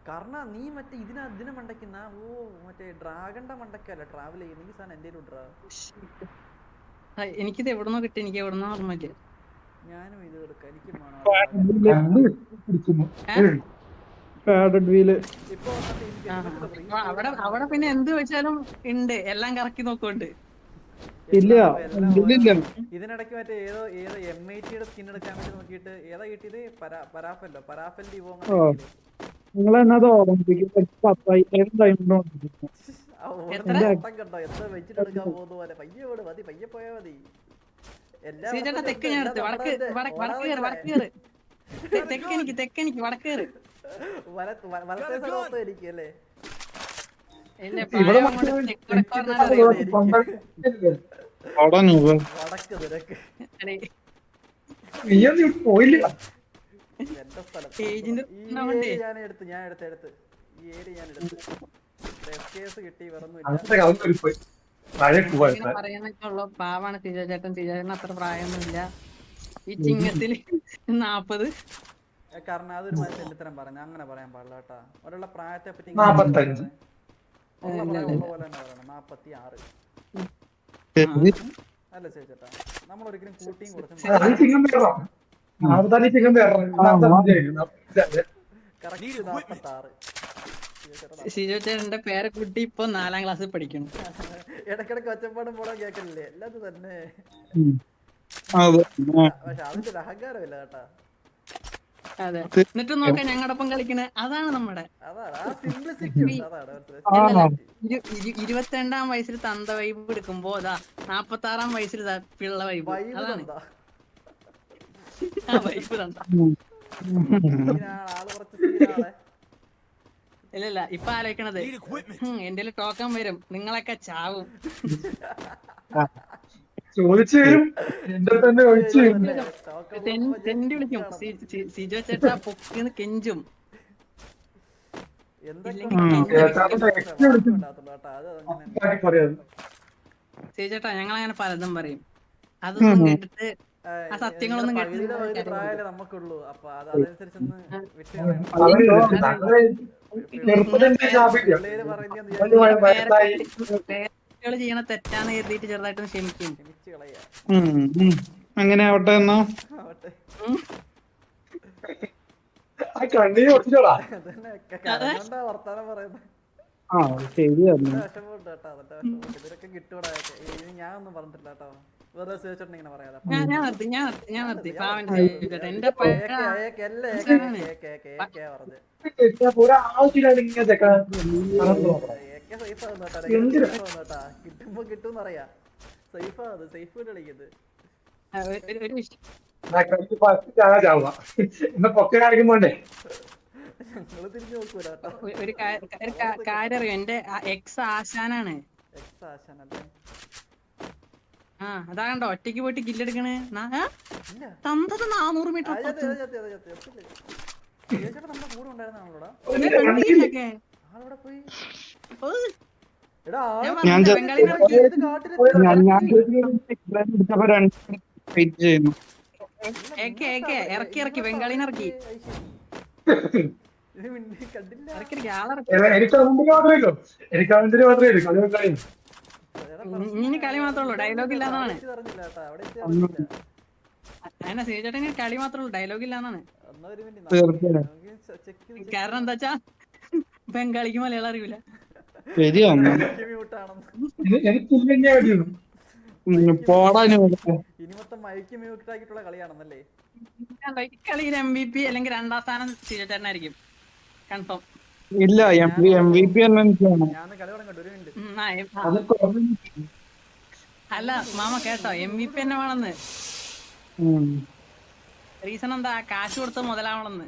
കാരണം നീ മറ്റേ ഇതിനെ മണ്ടയ്ക്കുന്ന മറ്റേ ഡ്രാഗന്റെ മണ്ടക്കല്ല ട്രാവൽ ചെയ്യുന്ന ഈ സാധനം എന്റെ ഡ്രാ. എനിക്കിത് എവിടുന്നോ കിട്ടി, എനിക്ക് എവിടുന്നോ ഓർമ്മയില്ല. ഞാനും ഇത് എടുക്കാം, എനിക്ക് അവിടെ പിന്നെ എന്ത് വെച്ചാലും ഉണ്ട്, എല്ലാം കറക്കി നോക്കുന്നുണ്ട്. ഇതിനിടയ്ക്ക് മറ്റേ ഏതോ M80 സ്കിൻ എടുക്കാൻ വേണ്ടി നോക്കിയിട്ട് ഏതാ കിട്ടിയത്? പരാഫലിന്റെ നിങ്ങളെന്നത് ഓർമ്മിപ്പിക്കും. കണ്ടോ എത്ര വെച്ചിട്ടെടുക്കാൻ പോകുന്ന പോലെ. പയ്യെ ഓട്, മതി പയ്യെ പോയാ മതി. വലത്തെ സ്ഥലത്ത് ഇരിക്കല്ലേ വടക്ക് നിരക്ക് പോയില്ല. എന്റെ സ്ഥലം ഞാൻ എടുത്ത് ഈ ഏരിയ ഞാൻ എടുത്ത് കിട്ടി. പറയാനൊക്കെയുള്ളൂ. പാവാണ് ചേട്ടൻ അത്ര പ്രായമൊന്നുമില്ല. ഈ ചിങ്ങത്തില് 40. കാരണം അതൊരു മനുഷ്യൻ പറഞ്ഞു, അങ്ങനെ പറയാൻ പാടില്ല കേട്ടാ. ഒരാളുടെ പ്രായത്തെ പറ്റി 45 പോലെ തന്നെ പറയണം. 46 അല്ല ചേട്ടാ, നമ്മളൊരിക്കലും കൂട്ടിയും കുറച്ചും കറക്റ്റ് 46. സിജോ ചേട്ടന്റെ പേരക്കുട്ടി ഇപ്പൊ 4ാം ക്ലാസ്സിൽ പഠിക്കണം. ഇടക്കിടക്ക് ഒച്ചപ്പാടും പോടാൻ കേക്കണില്ലേ? അല്ലാതെ തന്നെ. പക്ഷെ അതിന്റെ ഒരു അഹങ്കാരമില്ല കേട്ടാ. അതെ, എന്നിട്ട് നോക്കാം ഞങ്ങളോടൊപ്പം കളിക്കണേ. അതാണ് നമ്മുടെ 22ാം വയസ്സിൽ തന്ത വൈബ് എടുക്കുമ്പോ 46ാം വയസ്സിൽ പിള്ള വൈബ്. അതാണ് ആ വൈബ് തന്ത. ഇല്ല ഇപ്പൊ ആലോചിക്കണത് എന്റെ ടോക്കൺ വരും, നിങ്ങളൊക്കെ ചാവും. തെണ്ടി വിളിക്കും സിജോ ചേട്ടാ, പൊക്കിന്ന് കെഞ്ചും. സിജോ ചേട്ടാ ഞങ്ങൾ അങ്ങനെ പലതും പറയും, അതൊന്നും കേട്ടിട്ട് ആ സത്യങ്ങളൊന്നും നമുക്കുള്ളൂ. അപ്പൊ അതനുസരിച്ചൊന്ന് ചെയ്യണ തെറ്റാന്ന് കരുതിയിട്ട് ചെറുതായിട്ടൊന്ന് ക്ഷമിക്കും. അങ്ങനെ ആവട്ടെ എന്നാ. വർത്താനം പറയുന്നത് ഇതൊക്കെ കിട്ടൂടാ. ഞാൻ ഒന്നും പറഞ്ഞിട്ടില്ല കേട്ടോ, വെറുതെ ചേച്ചോട്ടെ ഇങ്ങനെ പറയാതെ. ഞാൻ നിർത്തി പാവന്റെ എന്റെ കിട്ടുമ്പോ കിട്ടുന്നറിയാ. സേഫാ, അത് സേഫ് കളിക്കുന്നത്. ഞങ്ങള് തിരിഞ്ഞു നോക്കൂല. ഒരു കാര്യം അറിയോ, എന്റെ എക്സ് ആശാനാണ്. അതാ കണ്ടോ ഒറ്റയ്ക്ക് പോയിട്ട് കില്ലെടുക്കണേ. തന്നത് 400 മീറ്റർ. ഇറക്കി ബംഗാളിനെ ഇറക്കി. ഇനി കളി മാത്രമേ ഉള്ളൂ, ഡയലോഗ് ഇല്ലാന്നാണ്. അതിനാ സേജേട്ടന് കളി മാത്രമേ ഉള്ളൂ, ഡയലോഗ് ഇല്ലാന്നാണ്. കാരണം എന്താ വെച്ചാ ബംഗാളിക്ക് മലയാളം അറിയില്ല. കളിയിൽ MVP അല്ലെങ്കിൽ 2ാം സ്ഥാനം സീജേട്ടനായിരിക്കും കൺഫേം. ഇല്ല MVP അല്ല മാമ കേട്ടോ, MVP തന്നെ വേണമെന്ന്. റീസൺ എന്താ? കാശ് കൊടുത്ത് മുതലാവണമെന്ന്.